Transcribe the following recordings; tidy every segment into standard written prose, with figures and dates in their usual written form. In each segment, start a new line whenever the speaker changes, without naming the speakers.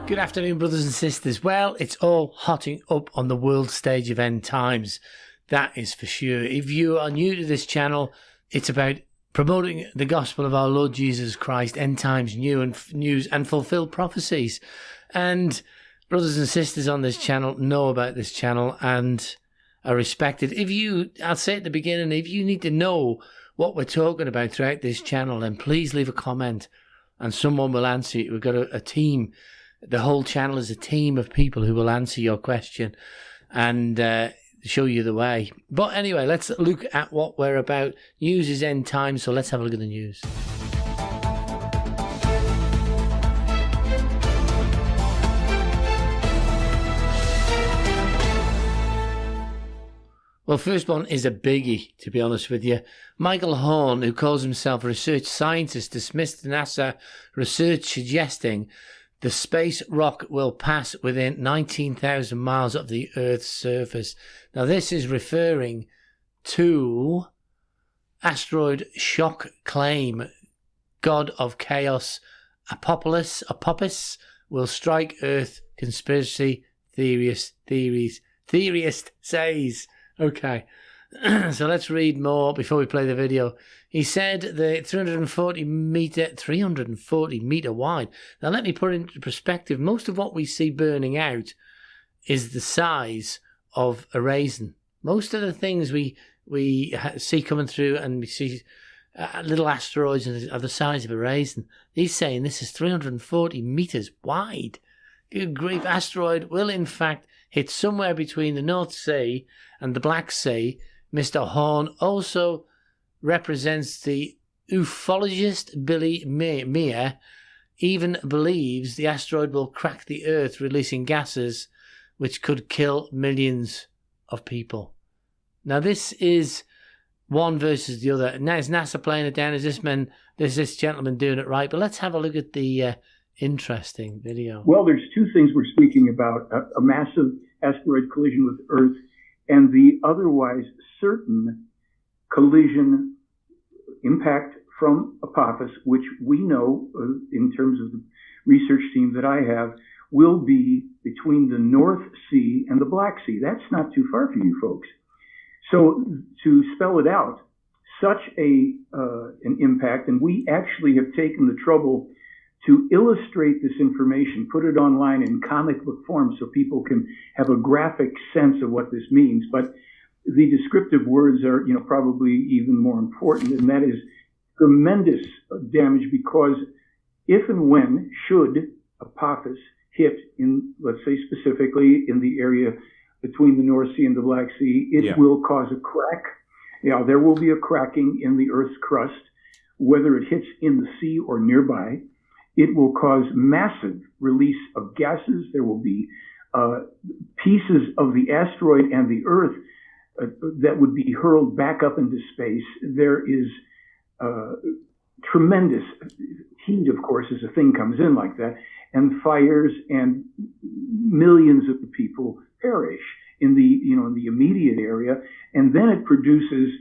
Good afternoon, brothers and sisters. Well, it's all hotting up on the world stage of end times. That is for sure. If you are new to this channel, it's about promoting the gospel of our Lord Jesus Christ, end times news and fulfilled prophecies. And brothers and sisters on this channel know about this channel and are respected. I'll say at the beginning, if you need to know what we're talking about throughout this channel, then please leave a comment and someone will answer you. We've got a team. The whole channel is a team of people who will answer your question and show you the way. But anyway, let's look at what we're about. News is end time, so let's have a look at the news. Well, first one is a biggie, to be honest with you. Michael Horn, who calls himself a research scientist, dismissed NASA research suggesting the space rock will pass within 19,000 miles of the Earth's surface. Now, this is referring to asteroid shock claim. God of chaos, Apophis will strike Earth. Conspiracy theorist says. Okay, so let's read more before we play the video. He said the 340 meter wide. Now let me put it into perspective. Most of what we see burning out is the size of a raisin. Most of the things we see coming through, and we see little asteroids are the size of a raisin. He's saying this is 340 meters wide. Good grief, asteroid will in fact hit somewhere between the North Sea and the Black Sea. Mr. Horn also represents the ufologist Billy Meir, even believes the asteroid will crack the Earth, releasing gases which could kill millions of people. Now, this is one versus the other. Now, is NASA playing it down? Is this gentleman doing it right? But let's have a look at the interesting video.
Well, there's two things we're speaking about, a massive asteroid collision with Earth and the otherwise certain collision impact from Apophis, which we know, in terms of the research team that I have, will be between the North Sea and the Black Sea. That's not too far for you folks. So to spell it out, such an impact, and we actually have taken the trouble to illustrate this information, put it online in comic book form so people can have a graphic sense of what this means. But the descriptive words are, probably even more important, and that is tremendous damage, because if and when should Apophis hit in, let's say specifically in the area between the North Sea and the Black Sea, it will cause a crack. Yeah, there will be a cracking in the Earth's crust, whether it hits in the sea or nearby. It will cause massive release of gases. There will be pieces of the asteroid and the Earth that would be hurled back up into space. There is tremendous heat, of course, as a thing comes in like that, and fires, and millions of people perish in the immediate area. And then it produces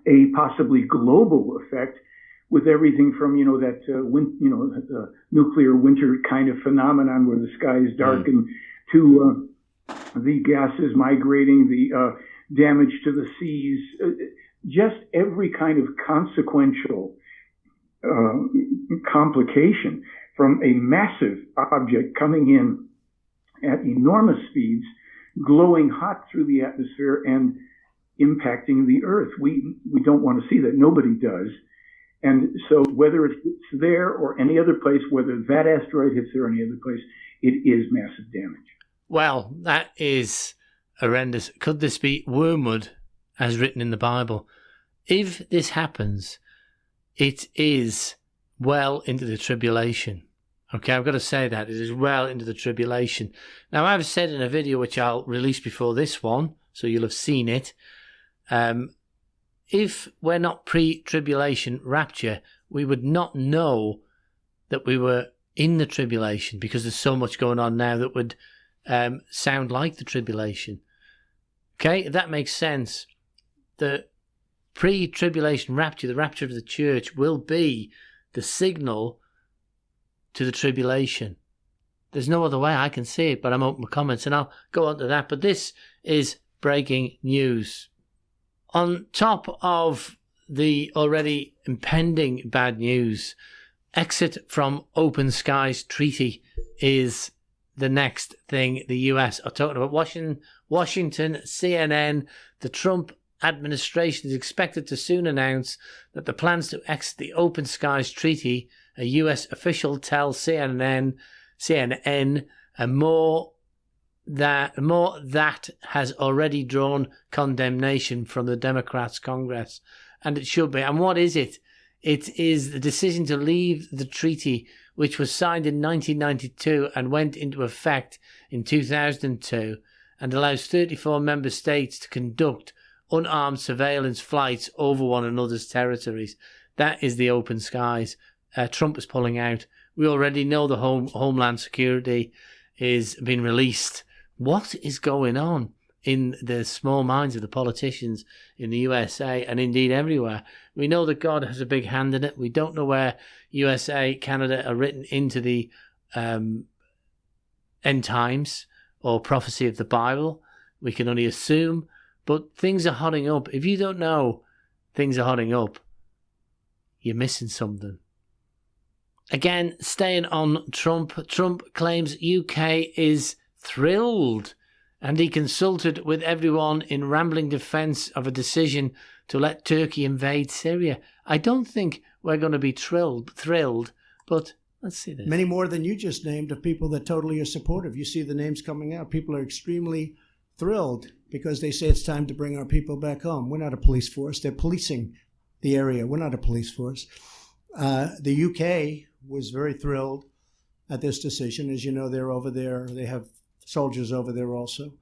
a possibly global effect, with everything from, the nuclear winter kind of phenomenon where the sky is darkened to the gases migrating, the damage to the seas, just every kind of consequential complication from a massive object coming in at enormous speeds, glowing hot through the atmosphere and impacting the Earth. We don't want to see that. Nobody does. And so whether it hits there or any other place, whether that asteroid hits there or any other place, it is massive damage.
Well, that is horrendous. Could this be wormwood, as written in the Bible? If this happens, it is well into the tribulation. Okay, I've got to say that. It is well into the tribulation. Now, I've said in a video which I'll release before this one, so you'll have seen it, if we're not pre-tribulation rapture, we would not know that we were in the tribulation, because there's so much going on now that would sound like the tribulation. Okay, if that makes sense. The pre-tribulation rapture, the rapture of the church, will be the signal to the tribulation. There's no other way I can see it, but I'm open for comments and I'll go on to that. But this is breaking news. On top of the already impending bad news, exit from Open Skies Treaty is the next thing the US are talking about. Washington, CNN, the Trump administration is expected to soon announce that the plans to exit the Open Skies Treaty, a US official tells CNN, and more that has already drawn condemnation from the Democrats' Congress. And it should be. And what is it? It is the decision to leave the treaty, which was signed in 1992 and went into effect in 2002, and allows 34 member states to conduct unarmed surveillance flights over one another's territories. That is the Open Skies. Trump is pulling out. We already know the Homeland Security is being released. What is going on in the small minds of the politicians in the USA and indeed everywhere? We know that God has a big hand in it. We don't know where USA, Canada are written into the end times or prophecy of the Bible. We can only assume, but things are hotting up. If you don't know things are hotting up, you're missing something. Again, staying on Trump. Trump claims UK is thrilled, and he consulted with everyone in rambling defence of a decision to let Turkey invade Syria. I don't think we're going to be thrilled, but let's see this.
Many more than you just named of people that totally are supportive. You see the names coming out. People are extremely thrilled because they say it's time to bring our people back home. We're not a police force. They're policing the area. We're not a police force. The UK was very thrilled at this decision. As you know, they're over there. They have soldiers over there also,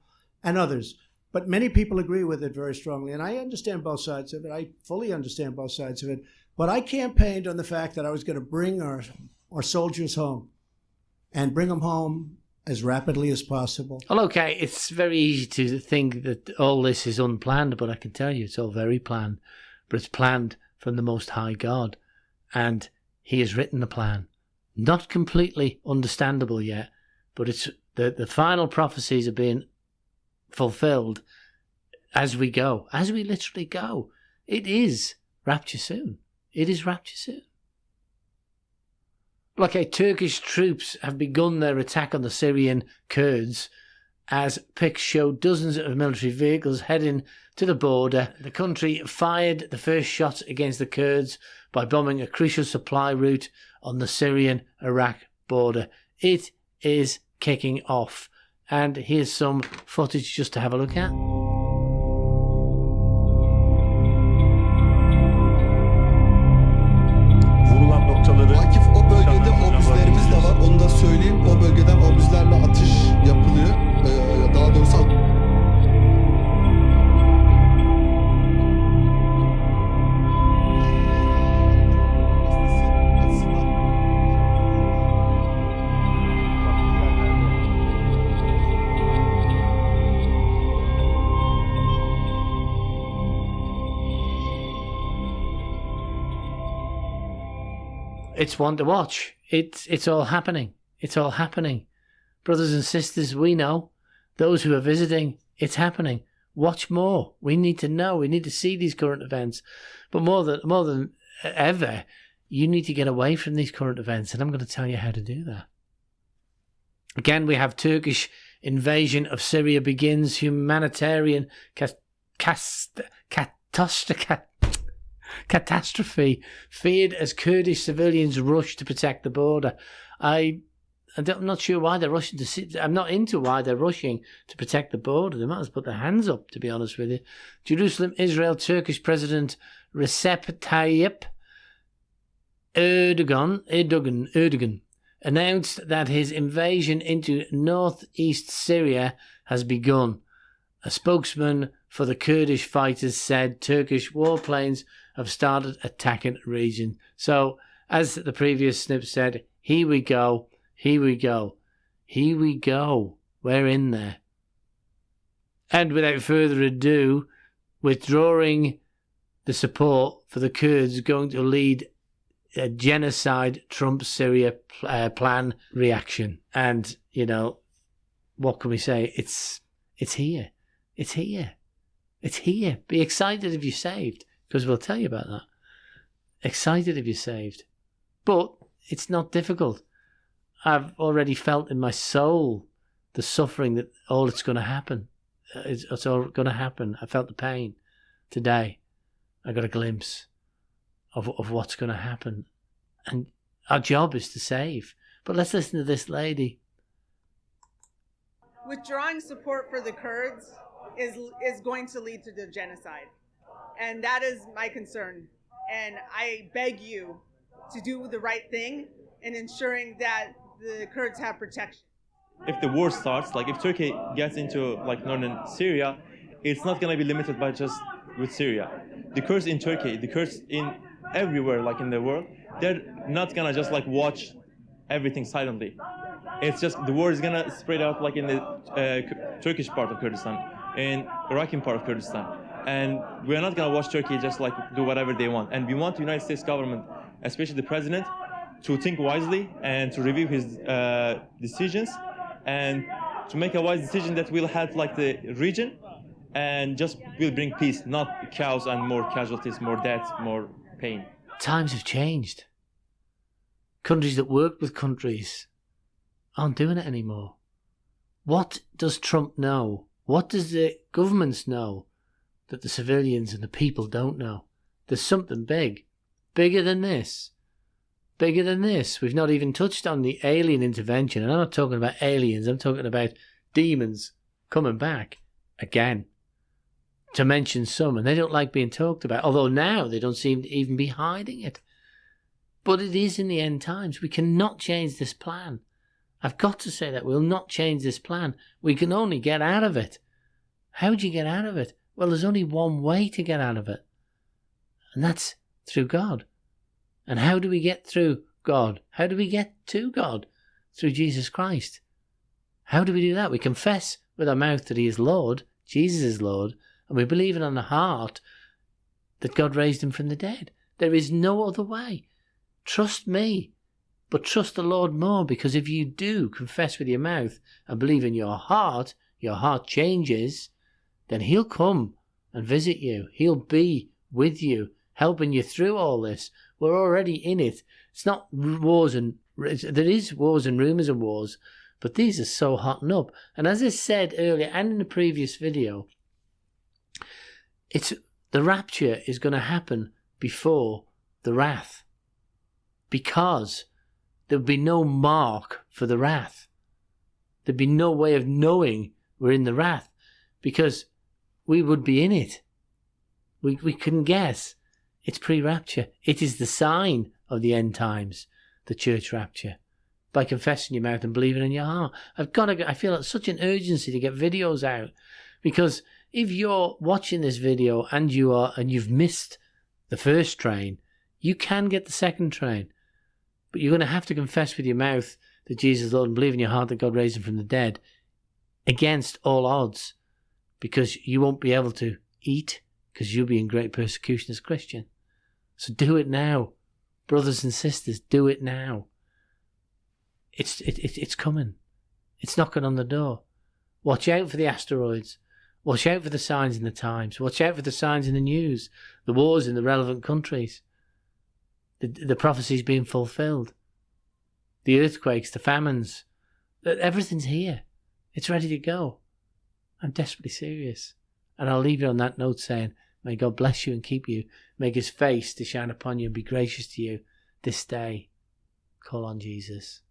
and others. But many people agree with it very strongly, and I understand both sides of it. I fully understand both sides of it. But I campaigned on the fact that I was going to bring our soldiers home and bring them home as rapidly as possible.
Well, okay, it's very easy to think that all this is unplanned, but I can tell you it's all very planned. But it's planned from the Most High God, and He has written the plan. Not completely understandable yet, but it's the final prophecies are being fulfilled as we go, as we literally go. It is rapture soon. It is rapture soon. Okay, Turkish troops have begun their attack on the Syrian Kurds as pics show dozens of military vehicles heading to the border. The country fired the first shots against the Kurds by bombing a crucial supply route on the Syrian-Iraq border. It is kicking off. And here's some footage just to have a look at.
Akif, o bölgede obüslerimiz de var. Onu da söyleyeyim. O bölgeden obüslerle atış yapılıyor. Daha doğrusu
It's one to watch. It's all happening. It's all happening. Brothers and sisters, we know. Those who are visiting, it's happening. Watch more. We need to know. We need to see these current events. But more than ever, you need to get away from these current events. And I'm going to tell you how to do that. Again, we have Turkish invasion of Syria begins. Humanitarian catastrophe feared as Kurdish civilians rush to protect the border. I'm not sure why they're rushing to. I'm not into why they're rushing to protect the border. They might as well put their hands up, to be honest with you. Jerusalem, Israel, Turkish President Recep Tayyip Erdogan announced that his invasion into northeast Syria has begun. A spokesman for the Kurdish fighters said Turkish warplanes have started attacking the region. So, as the previous snip said, here we go, here we go, here we go. We're in there. And without further ado, withdrawing the support for the Kurds going to lead a genocide Trump Syria plan reaction. And, you know, what can we say? It's here. It's here. It's here. Be excited if you're saved, because we'll tell you about that. Excited if you're saved. But it's not difficult. I've already felt in my soul the suffering that all it's going to happen. It's all going to happen. I felt the pain today. I got a glimpse of what's going to happen. And our job is to save. But let's listen to this lady.
Withdrawing support for the Kurds is going to lead to the genocide. And that is my concern. And I beg you to do the right thing in ensuring that the Kurds have protection.
If the war starts, like if Turkey gets into like northern Syria, it's not going to be limited by just with Syria. The Kurds in Turkey, the Kurds in everywhere, like in the world, they're not going to just like watch everything silently. It's just the war is going to spread out like in the Turkish part of Kurdistan, in Iraqi part of Kurdistan. And we're not going to watch Turkey just like do whatever they want. And we want the United States government, especially the president, to think wisely and to review his decisions and to make a wise decision that will help like the region and just will bring peace, not chaos and more casualties, more deaths, more pain.
Times have changed. Countries that work with countries aren't doing it anymore. What does Trump know? What does the governments know that the civilians and the people don't know? There's something big. Bigger than this. Bigger than this. We've not even touched on the alien intervention. And I'm not talking about aliens. I'm talking about demons coming back again. To mention some. And they don't like being talked about. Although now they don't seem to even be hiding it. But it is in the end times. We cannot change this plan. I've got to say that. We'll not change this plan. We can only get out of it. How do you get out of it? Well, there's only one way to get out of it. And that's through God. And how do we get through God? How do we get to God? Through Jesus Christ. How do we do that? We confess with our mouth that he is Lord, Jesus is Lord, and we believe in our heart that God raised him from the dead. There is no other way. Trust me, but trust the Lord more, because if you do confess with your mouth and believe in your heart changes, then he'll come and visit you. He'll be with you, helping you through all this. We're already in it. It's not wars and... There is wars and rumours of wars, but these are so hotting up. And as I said earlier and in the previous video, the rapture is going to happen before the wrath, because there would be no mark for the wrath. There'd be no way of knowing we're in the wrath, because we would be in it. We couldn't guess. It's pre-rapture. It is the sign of the end times, the church rapture, by confessing your mouth and believing in your heart. I feel such an urgency to get videos out, because if you're watching this video and you've missed the first train, you can get the second train, but you're going to have to confess with your mouth that Jesus is Lord and believe in your heart that God raised him from the dead, against all odds, because you won't be able to eat, because you'll be in great persecution as a Christian. So do it now. Brothers and sisters, do it now. It's coming. It's knocking on the door. Watch out for the asteroids. Watch out for the signs in the times. Watch out for the signs in the news. The wars in the relevant countries. The prophecies being fulfilled. The earthquakes, the famines. Everything's here. It's ready to go. I'm desperately serious. And I'll leave you on that note saying, may God bless you and keep you. Make his face to shine upon you and be gracious to you this day. Call on Jesus.